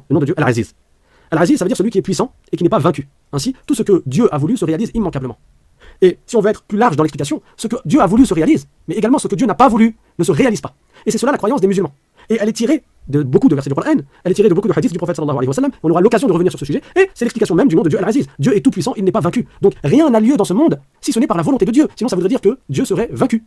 le nom de Dieu, Al-Aziz. Al-Aziz, ça veut dire celui qui est puissant et qui n'est pas vaincu. Ainsi, tout ce que Dieu a voulu se réalise immanquablement. Et si on veut être plus large dans l'explication, ce que Dieu a voulu se réalise, mais également ce que Dieu n'a pas voulu ne se réalise pas. Et c'est cela la croyance des musulmans. Et elle est tirée de beaucoup de versets du Coran, elle est tirée de beaucoup de hadiths du prophète sallallahu alayhi wa sallam. On aura l'occasion de revenir sur ce sujet, et c'est l'explication même du nom de Dieu Al-Aziz. Dieu est tout puissant, il n'est pas vaincu. Donc rien n'a lieu dans ce monde si ce n'est par la volonté de Dieu. Sinon ça voudrait dire que Dieu serait vaincu.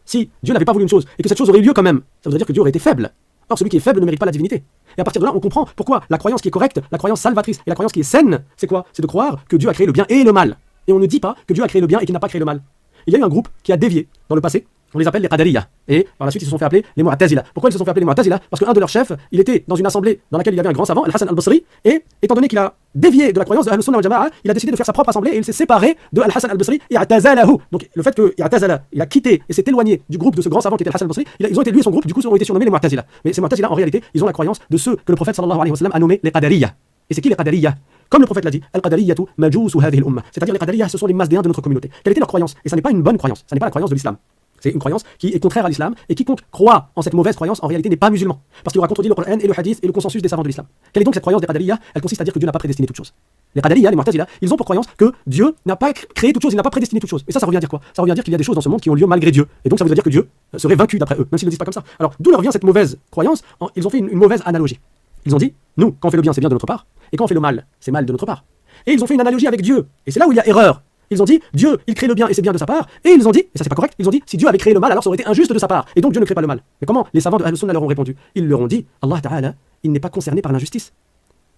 Si Dieu n'avait pas voulu une chose et que cette chose aurait eu lieu quand même, ça voudrait dire que Dieu aurait été faible. Or celui qui est faible ne mérite pas la divinité. Et à partir de là, on comprend pourquoi la croyance qui est correcte, la croyance salvatrice et la croyance qui est saine, c'est quoi? C'est de croire que Dieu a créé le bien et le mal. Et on ne dit pas que Dieu a créé le bien et qu'il n'a pas créé le mal. Il y a eu un groupe qui a dévié dans le passé. On les appelle les Qadariyya. Et par la suite, ils se sont fait appeler les Mu'tazila. Pourquoi ils se sont fait appeler les Mu'tazila? Parce qu'un de leurs chefs, il était dans une assemblée dans laquelle il y avait un grand savant, Al-Hassan al-Basri, et étant donné qu'il a dévié de la croyance de Ahl-Sunnah wal Jama'a, il a décidé de faire sa propre assemblée et il s'est séparé de Al-Hassan al-Basri et i'tazalahu. Donc le fait que i'tazala, il a quitté et s'est éloigné du groupe de ce grand savant qui était Al-Hassan al-Basri, ils ont été lui et son groupe, du coup, ils ont été surnommés les Mu'tazila. Mais ces Mu'tazila, en réalité, ils ont la croyance de ceux que le prophète sallallahu alayhi wa sallam a nommés les Qadariyya. Et c'est qui les Qadariyya? Comme le prophète l'a dit, Al-Qadariyatu majousu hadhihi al-umma. C'est-à-dire les Qadariyya, ce sont les masdéens de notre communauté. Quelle était leur croyance? Et ça n'est pas une bonne croyance, ça n'est pas la croyance de l'islam. C'est une croyance qui est contraire à l'islam, et quiconque croit en cette mauvaise croyance en réalité n'est pas musulman, parce qu'il aura contredit le Coran et le hadith et le consensus des savants de l'islam. Quelle est donc cette croyance des Qadariyya? Elle consiste à dire que Dieu n'a pas prédestiné toute chose. Les Qadariyya, les Mu'tazila, ils ont pour croyance que Dieu n'a pas créé toute chose, il n'a pas prédestiné toute chose. Et ça revient à dire quoi? Ça revient à dire qu'il y a des choses dans ce monde qui ont lieu malgré Dieu. Et donc ça veut dire que Dieu serait vaincu d'après eux, même s'ils ne le disent pas comme ça. Alors d'où leur vient cette mauvaise croyance? Ils ont fait une mauvaise analogie. Ils ont dit, nous, quand on fait le bien, c'est bien de notre part, et quand on fait le mal, c'est mal de notre part. Et ils ont fait une analogie avec Dieu. Et c'est là où il y a erreur. Ils ont dit, Dieu, il crée le bien et c'est bien de sa part. Et ils ont dit, et ça c'est pas correct, ils ont dit, si Dieu avait créé le mal, alors ça aurait été injuste de sa part. Et donc Dieu ne crée pas le mal. Mais comment les savants de Ahl-Sunnah leur ont répondu? Ils leur ont dit, Allah Ta'ala, il n'est pas concerné par l'injustice.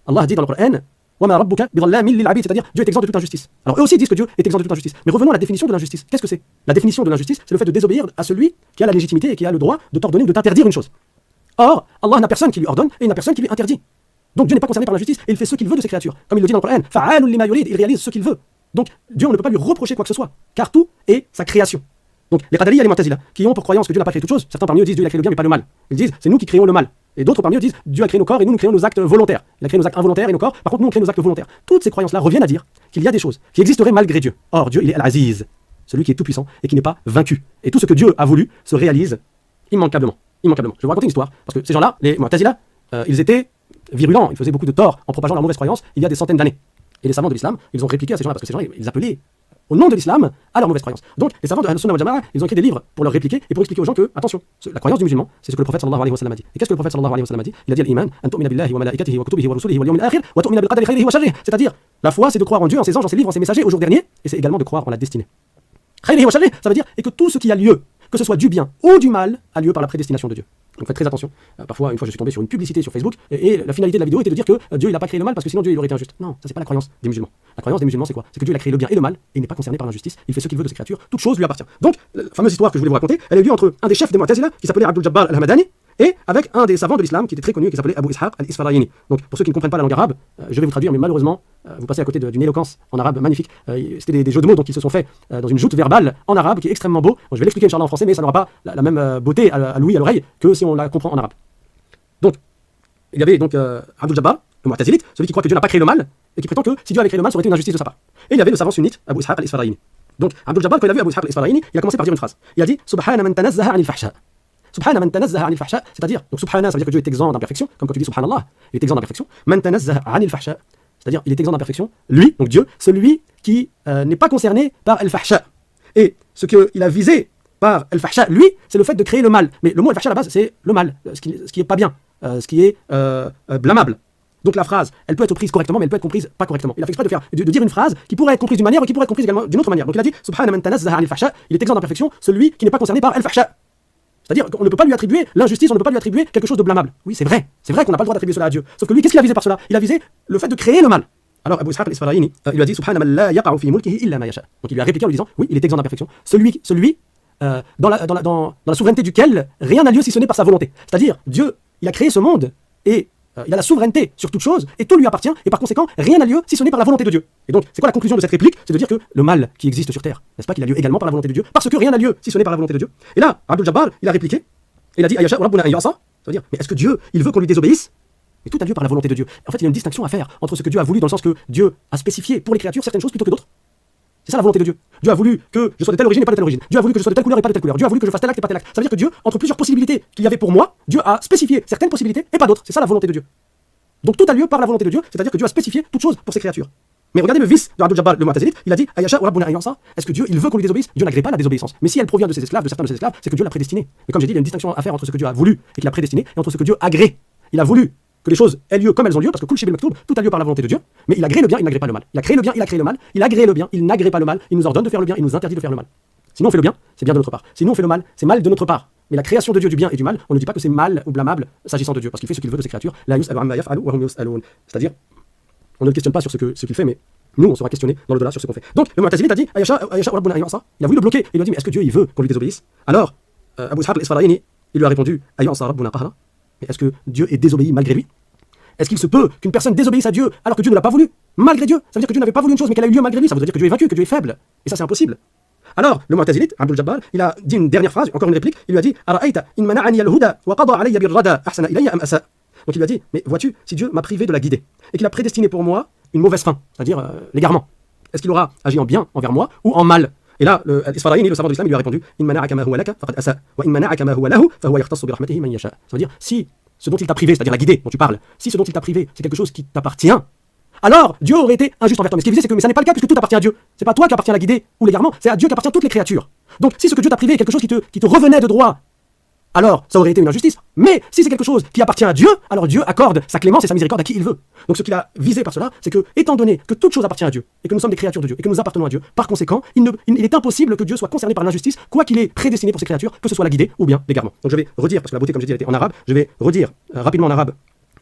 Allah dit dans le Coran, وَمَا رَبُّكَ بِظَلَّامٍ لِلْعَبِيدِ, c'est-à-dire Dieu est exempt de toute injustice. Alors eux aussi disent que Dieu est exempt de toute injustice. Mais revenons à la définition de l'injustice. Qu'est-ce que c'est? La définition de l'injustice, c'est le fait de désobéir à celui qui a la légitimité et qui a le droit de t'ordonner ou de t'interdire une chose. Or, Allah n'a personne qui lui ordonne et il n'a personne qui lui interdit. Donc Dieu n'est pas concerné par l'injustice et il fait ce qu'il veut de ses créatures. Comme il le dit dans le Coran, فَعَالٌ لِمَا يُرِيدُ, il réalise ce qu'il veut. Donc Dieu, on ne peut pas lui reprocher quoi que ce soit, car tout est sa création. Donc les Qadariyya et les Mu'tazila, qui ont pour croyance que Dieu n'a pas créé toute chose, certains parmi eux disent Dieu a créé le bien mais pas le mal. Ils disent c'est nous qui créons le mal. Et d'autres parmi eux disent Dieu a créé nos corps et nous créons nos actes volontaires. Il a créé nos actes involontaires et nos corps, par contre nous on crée nos actes volontaires. Toutes ces croyances-là reviennent à dire qu'il y a des choses qui existeraient malgré Dieu. Or Dieu, il est Al-Aziz, celui qui est tout puissant et qui n'est pas vaincu. Et tout ce que Dieu a voulu se réalise immanquablement. Immanquablement. Je vais vous raconter une histoire, parce que ces gens-là, les Mu'tazila, ils étaient virulents, ils faisaient beaucoup de tort en propageant leur mauvaise croyance il y a des centaines d'années. Et les savants de l'islam, ils ont répliqué à ces gens-là, parce que ces gens-là, ils appelaient au nom de l'islam à leur mauvaise croyance. Donc les savants de Ahl-Sunnah wal Jama'a, ils ont écrit des livres pour leur répliquer et pour expliquer aux gens que, attention, la croyance du musulman, c'est ce que le prophète sallallahu alayhi wa sallam a dit. Et qu'est-ce que le prophète sallallahu alayhi wa sallam a dit? Il a dit al-iman, an tu'mina billahi wa malaikatihi wa kutubihi wa rusulihi wal yawmil akhir wa tu'mina bil qadari khayrihi wa sharrihi. C'est-à-dire, la foi, c'est de croire en Dieu, en ses anges, en ses livres, en ses messagers au jour dernier, et c'est également de croire en la destinée. Khayrihi wa sharrihi, ça veut dire et que tout ce qui a lieu, que ce soit du bien ou du mal, a lieu par la prédestination de Dieu. Donc faites très attention. Parfois, une fois, je suis tombé sur une publicité sur Facebook et la finalité de la vidéo était de dire que Dieu il n'a pas créé le mal parce que sinon Dieu il aurait été injuste. Non, ça c'est pas la croyance des musulmans. La croyance des musulmans c'est quoi? C'est que Dieu il a créé le bien et le mal et il n'est pas concerné par l'injustice. Il fait ce qu'il veut de ses créatures. Toute chose lui appartient. Donc la fameuse histoire que je voulais vous raconter, elle a eu lieu entre un des chefs des Mu'tazila qui s'appelait Abdul Jabbar al-Hamadani et avec un des savants de l'islam qui était très connu qui s'appelait Abu Ishaq al-Isfarayini. Donc pour ceux qui ne comprennent pas la langue arabe, je vais vous traduire mais malheureusement vous passez à côté d'une éloquence en arabe magnifique. C'était des jeux de mots donc ils se sont faits dans une joute verbale en arabe qui est extrêmement beau. Bon, je vais l'expliquer inchallah en français mais ça n'aura pas la même beauté à l'ouïe à l'oreille que si on la comprend en arabe. Donc il y avait donc Abdul Jabbar, le Mu'tazilite, celui qui croit que Dieu n'a pas créé le mal et qui prétend que si Dieu avait créé le mal ça aurait été une injustice de sa part. Et il y avait le savant sunnite Abu Ishaq al-Isfarayini. Donc Abdul Jabbar quand il a vu Abu Ishaq al-Isfarayini, il a commencé par dire une phrase. Il a dit Subhana man tanazzaha 'anil fahsha. Subhana man tanazzaha 'anil fahsha, c'est-à-dire donc subhana ça veut dire que Dieu est exempt d'imperfection comme quand tu dis subhanallah, il est exempt d'imperfection. Man tanazzaha 'anil fahsha, c'est-à-dire il est exempt d'imperfection, lui donc Dieu, celui qui n'est pas concerné par al-fahsha. Et ce qu'il a visé par al-fahsha, lui, c'est le fait de créer le mal. Mais le mot al-fahsha à la base, c'est le mal, ce qui est pas bien, ce qui est blâmable. Donc la phrase, elle peut être prise correctement, mais elle peut être comprise pas correctement. Il a fait exprès de dire une phrase qui pourrait être comprise d'une manière ou qui pourrait être comprise également d'une autre manière. Donc il a dit Subhana man tanazzaha 'anil fahsha, il est exempt d'imperfection, celui qui n'est pas concerné par al-fahsha. C'est-à-dire qu'on ne peut pas lui attribuer l'injustice, on ne peut pas lui attribuer quelque chose de blâmable. Oui, c'est vrai qu'on n'a pas le droit d'attribuer cela à Dieu. Sauf que lui, qu'est-ce qu'il a visé par cela? Il a visé le fait de créer le mal. Alors Abu Ishaq al-Isfarayini, il lui a dit Subhana man la yaqa'u fi mulkihi illa ma yasha. Donc il lui a répliqué en lui disant oui, il est exempt d'imperfection. Celui dans la souveraineté duquel rien n'a lieu si ce n'est par sa volonté. C'est-à-dire Dieu, il a créé ce monde et il a la souveraineté sur toute chose et tout lui appartient et par conséquent rien n'a lieu si ce n'est par la volonté de Dieu. Et donc c'est quoi la conclusion de cette réplique? C'est de dire que le mal qui existe sur terre, n'est-ce pas qu'il a lieu également par la volonté de Dieu, parce que rien n'a lieu si ce n'est par la volonté de Dieu. Et là Abdul Jabbar il a répliqué, il a dit Ayasha rabbuna an yu'asa, ça veut dire mais est-ce que Dieu il veut qu'on lui désobéisse? Et tout a lieu par la volonté de Dieu. En fait il y a une distinction à faire entre ce que Dieu a voulu dans le sens que Dieu a spécifié pour les créatures certaines choses plutôt que d'autres. C'est ça la volonté de Dieu. Dieu a voulu que je sois de telle origine et pas de telle origine. Dieu a voulu que je sois de telle couleur et pas de telle couleur. Dieu a voulu que je fasse tel acte et pas tel acte. Ça veut dire que Dieu, entre plusieurs possibilités qu'il y avait pour moi, Dieu a spécifié certaines possibilités et pas d'autres. C'est ça la volonté de Dieu. Donc tout a lieu par la volonté de Dieu, c'est-à-dire que Dieu a spécifié toute chose pour ses créatures. Mais regardez le vice de Abdul Jabbar, le Mu'tazilite, il a dit Ayasha ou Rabbuna ayyansa. Est-ce que Dieu, il veut qu'on lui désobéisse? Dieu n'agrée pas la désobéissance. Mais si elle provient de ses esclaves, de certains de ses esclaves, c'est que Dieu l'a prédestiné. Mais comme j'ai dit, il y a une distinction à faire entre ce que Dieu a voulu et qu'il a prédestiné et entre ce que Dieu agrée. Il a voulu que les choses aient lieu comme elles ont lieu, parce que Kul Shay'in Maktoub, tout a lieu par la volonté de Dieu, mais il agrée le bien, il n'agrée pas le mal. Il a créé le bien, il a créé le mal, il agrée le bien, il n'agrée pas le mal, il nous ordonne de faire le bien, il nous interdit de faire le mal. Sinon on fait le bien, c'est bien de notre part. Sinon on fait le mal, c'est mal de notre part. Mais la création de Dieu du bien et du mal, on ne dit pas que c'est mal ou blâmable s'agissant de Dieu, parce qu'il fait ce qu'il veut de ses créatures. C'est-à-dire, on ne le questionne pas sur ce qu'il fait, mais nous, on sera questionné dans le-delà sur ce qu'on fait. Donc, le Mu'tazilite a dit Ayasha ou Rabbuna ayyansa. Il a voulu le bloquer. Il lui a dit mais est-ce que Dieu il veut qu'on lui désobéisse? Alors, Abu Ishaq al-Isfarayini, il lui a répondu ayyansa Rabbuna qahra. Mais est-ce que Dieu est désobéi malgré lui? Est-ce qu'il se peut qu'une personne désobéisse à Dieu alors que Dieu ne l'a pas voulu? Malgré Dieu? Ça veut dire que Dieu n'avait pas voulu une chose mais qu'elle a eu lieu malgré lui. Ça veut dire que Dieu est vaincu, que Dieu est faible. Et ça, c'est impossible. Alors, le Mu'tazilite, Abdul Jabbar, il a dit une dernière phrase, encore une réplique. Il lui a dit Ara'ayta in mana'ani al-huda wa qada alayya bir-rada ahsana ilayya am asa. Donc il lui a dit mais vois-tu, si Dieu m'a privé de la guider et qu'il a prédestiné pour moi une mauvaise fin, c'est-à-dire l'égarement, est-ce qu'il aura agi en bien envers moi ou en mal? Et là, l'Isfarayini, le savant de l'islam, il lui a répondu In mana'aka ma huwa laka faqad asa wa in mana'aka ma huwa lahu fa huwa yakhtassu bi rahmatihi man yasha. Ça veut dire si ce dont il t'a privé, c'est-à-dire la guidée dont tu parles, si ce dont il t'a privé, c'est quelque chose qui t'appartient, alors Dieu aurait été injuste envers toi. Mais ce qui est visé, c'est que ça n'est pas le cas puisque tout appartient à Dieu. C'est pas toi qui appartient à la guidée ou l'égarement, c'est à Dieu qu'appartient toutes les créatures. Donc si ce que Dieu t'a privé est quelque chose qui te revenait de droit, alors ça aurait été une injustice. Mais si c'est quelque chose qui appartient à Dieu, alors Dieu accorde sa clémence et sa miséricorde à qui il veut. Donc ce qu'il a visé par cela, c'est que, étant donné que toute chose appartient à Dieu, et que nous sommes des créatures de Dieu, et que nous appartenons à Dieu, par conséquent, il est impossible que Dieu soit concerné par l'injustice, quoi qu'il ait prédestiné pour ses créatures, que ce soit la guidée ou bien l'égarement. Donc je vais redire, parce que la beauté, comme j'ai dit, elle était en arabe, je vais redire rapidement en arabe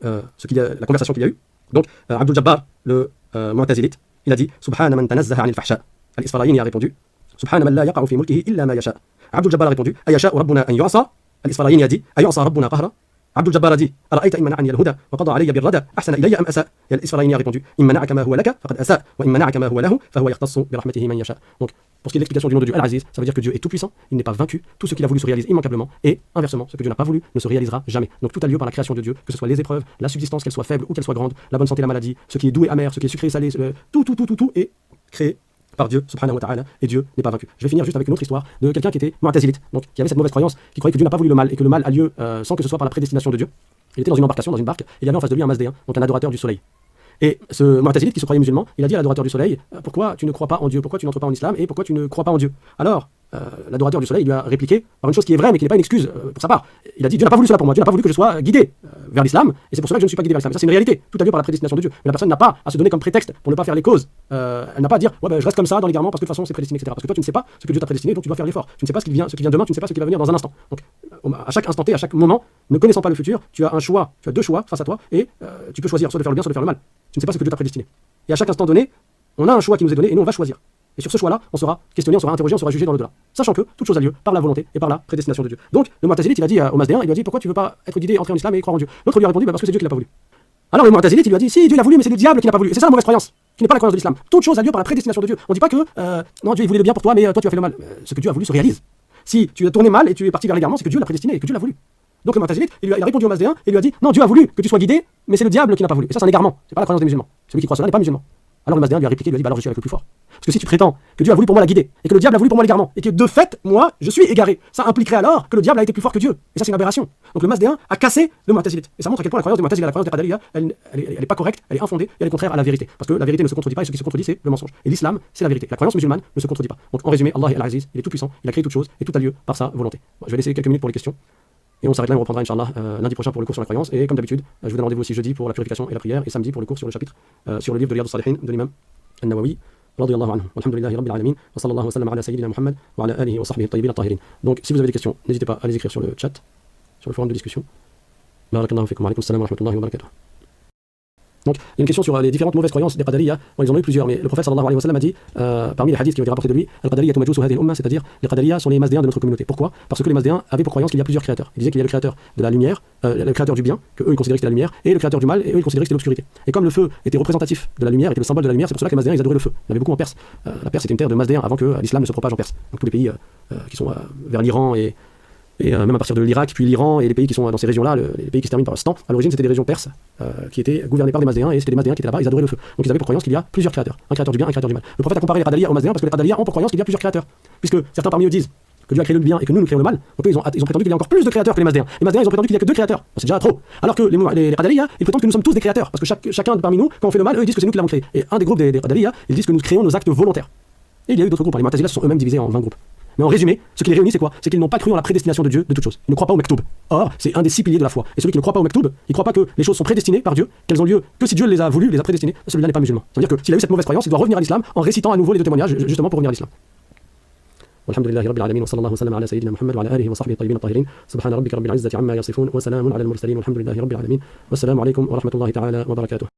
la conversation qu'il y a eu. Donc Abdul Jabbar, le Mu'tazilite, il a dit Subhana man tanazzaha anil fahsha. Al-Isfarayini a répondu Subhana man la yaqa'u fi mulkihi illa ma yasha. Abdul Jabbar a répondu Ayasha rabbuna an yu'asa. الإسفرايني a dit أيعصى ربنا قهرا. عبد الجبار a dit أرأيت إن منعني الهدى وقضى علي بالردى أحسن إلي أم أساء. Et الإسفرايني a répondu إن منعك ما هو لك فقد أساء وإن منعك ما هو له فهو يختص برحمته من يشاء. Donc pour ce qui est de l'explication du nom de Dieu Al-Aziz, ça veut dire que Dieu est tout puissant, il n'est pas vaincu, tout ce qu'il a voulu se réalise immanquablement et inversement ce que Dieu n'a pas voulu ne se réalisera jamais. Donc tout a lieu par la création de Dieu, que ce soit les épreuves, la subsistance, qu'elle soit faible ou qu'elle soit grande, la bonne santé, la maladie, ce qui est doux et amer, ce qui est sucré et salé, tout est créé par Dieu, subhanahu wa ta'ala, et Dieu n'est pas vaincu. Je vais finir juste avec une autre histoire de quelqu'un qui était Mu'tazilite, donc qui avait cette mauvaise croyance, qui croyait que Dieu n'a pas voulu le mal et que le mal a lieu sans que ce soit par la prédestination de Dieu. Il était dans une embarcation, dans une barque, et il y avait en face de lui un Mazdéen, donc un adorateur du soleil. Et ce Mu'tazilite qui se croyait musulman, il a dit à l'adorateur du soleil pourquoi tu ne crois pas en Dieu, pourquoi tu n'entres pas en islam et pourquoi tu ne crois pas en Dieu? Alors, l'adorateur du soleil lui a répliqué par une chose qui est vraie mais qui n'est pas une excuse pour sa part. Il a dit Dieu n'a pas voulu cela pour moi, Dieu n'a pas voulu que je sois guidé vers l'islam et c'est pour cela que je ne suis pas guidé vers l'islam. Ça c'est une réalité, tout a lieu par la prédestination de Dieu. Mais la personne n'a pas à se donner comme prétexte pour ne pas faire les causes. Elle n'a pas à dire ouais, je reste comme ça dans l'égarement parce que de toute façon c'est prédestiné, etc. Parce que toi tu ne sais pas ce que Dieu t'a prédestiné, donc tu dois faire l'effort. Tu ne sais pas ce qui vient demain, tu ne sais pas ce qui va venir dans un instant. Donc à chaque instant T, à chaque moment, ne connaissant pas le futur, tu as un choix, tu as deux choix face à toi et tu peux choisir soit de faire le bien, soit de faire le mal. Tu ne sais pas ce que Dieu t'a prédestiné. Et à chaque instant donné, on a un choix qui nous est donné et nous on va choisir. Et sur ce choix-là, on sera questionné, on sera interrogé, on sera jugé dans le-delà. Sachant que toute chose a lieu par la volonté et par la prédestination de Dieu. Donc, le Mu'tazilite, il a dit au Mazdéen, il lui a dit pourquoi tu veux pas être guidé, entrer en islam et croire en Dieu? L'autre lui a répondu parce que c'est Dieu qui l'a pas voulu. Alors le Mu'tazilite, il lui a dit si Dieu l'a voulu, mais c'est le diable qui n'a pas voulu. Et c'est ça la mauvaise croyance, qui n'est pas la croyance de l'islam. Toute chose a lieu par la prédestination de Dieu. On dit pas que non, Dieu il voulait le bien pour toi, mais toi tu as fait le mal. Ce que Dieu a voulu se réalise. Si tu as tourné mal et tu es parti vers l'égarement, c'est que Dieu l'a prédestiné et que Dieu l'a voulu. Donc le Mu'tazilite, il a répondu au Mazdéen et lui a dit non, Dieu a voulu que tu sois guidé, mais c'est le diable qui n'a pas voulu. Et ça c'est un égarement, c'est pas la croyance des musulmans. Celui qui croit cela n'est pas musulman. Alors le Mazdéen lui a répliqué, il lui a dit bah alors je suis avec le plus fort. Parce que si tu prétends que Dieu a voulu pour moi la guider et que le diable a voulu pour moi l'égarement et que de fait moi je suis égaré, ça impliquerait alors que le diable a été plus fort que Dieu. Et ça c'est une aberration. Donc le Mazdéen a cassé le Mu'tazilite. Et ça montre à quel point la croyance du Mu'tazila, la croyance des Qadariya, elle est pas correcte, elle est infondée et elle est contraire à la vérité. Parce que la vérité ne se contredit pas et ce qui se contredit c'est le mensonge. Et l'islam c'est la vérité. La croyance musulmane ne se contredit pas. Donc en résumé, Allah est Al-Aziz, il est tout puissant, il a créé toute chose et tout a lieu par sa volonté. Bon, je vais laisser quelques minutes pour les questions. Et on s'arrête là, on reprendra Inch'Allah lundi prochain pour le cours sur la croyance. Et comme d'habitude, je vous donne rendez-vous aussi jeudi pour la purification et la prière et samedi pour le cours sur le chapitre sur le livre de Riyad al-Salihin de l'imam An-Nawawi. رضي الله عنه والحمد لله رب العالمين وصلى الله وسلم على سيدنا محمد وعلى آله وصحبه الطيبين الطاهرين. Donc si vous avez des questions, n'hésitez pas à les écrire sur le chat, sur le forum de discussion. Barakallahu fikum wa alaykum assalam wa rahmatullahi wa barakatuh. Donc, il y a une question sur les différentes mauvaises croyances des Qadariya. Bon, ils en ont eu plusieurs, mais le prophète sallallahu alayhi wa sallam a dit, parmi les hadiths qui ont été rapportés de lui, Al-Qadariya tumajusu hadhihi al-umma, c'est-à-dire les Qadariya sont les Mazdéens de notre communauté. Pourquoi? Parce que les Mazdéens avaient pour croyance qu'il y a plusieurs créateurs. Ils disaient qu'il y a le créateur de la lumière, le créateur du bien, que eux ils considéraient que c'était la lumière, et le créateur du mal, et eux ils considéraient que c'était l'obscurité. Et comme le feu était représentatif de la lumière, était le symbole de la lumière, c'est pour cela que les Mazdéens ils adoraient le feu. Il y en avait beaucoup en Perse. La Perse était une terre de Mazdéens avant que l'islam ne se propage en Perse. Donc tous les pays qui sont vers l'Iran et même à partir de l'Irak, puis l'Iran et les pays qui sont dans ces régions-là, les pays qui se terminent par Stan, à l'origine c'était des régions perses qui étaient gouvernées par des Mazdéens et c'était les Mazdéens qui étaient là-bas, ils adoraient le feu. Donc ils avaient pour croyance qu'il y a plusieurs créateurs, un créateur du bien, un créateur du mal. Le prophète a comparé les Qadariya aux Mazdéens parce que les Qadariya ont pour croyance qu'il y a plusieurs créateurs, puisque certains parmi eux disent que Dieu a créé le bien et que nous créons le mal, donc eux, ils ont prétendu qu'il y a encore plus de créateurs que les Mazdéens. Les Mazdéens, ils ont prétendu qu'il n'y a que 2 créateurs. Bon, c'est déjà trop. Alors que les Qadariya, ils prétendent que nous sommes tous des créateurs. Parce que chacun parmi nous, quand on fait le mal, eux, ils disent que c'est nous qui l'avons créé. Et un des groupes des Qadariya, ils disent que nous créons nos actes volontaires. Et il y a eu d'autres groupes. Les Mu'tazila sont eux-mêmes divisés en 20 groupes. Mais en résumé, ce qui les réunit, c'est quoi? C'est qu'ils n'ont pas cru en la prédestination de Dieu de toute chose. Ils ne croient pas au Mektoub. Or, c'est un des 6 piliers de la foi. Et celui qui ne croit pas au Mektoub, il ne croit pas que les choses sont prédestinées par Dieu, qu'elles ont lieu que si Dieu les a voulues, les a prédestinées, celui-là n'est pas musulman. Ça veut dire que s'il a eu cette mauvaise croyance, il doit revenir à l'islam en récitant à nouveau les 2 témoignages, justement pour revenir à l'islam. والحمد لله رب العالمين وصلى الله وسلم على سيدنا محمد وعلى اله وصحبه الطيبين الطاهرين سبحان ربك رب العزه عما يصفون وسلام على المرسلين والحمد لله رب العالمين والسلام عليكم ورحمه الله تعالى وبركاته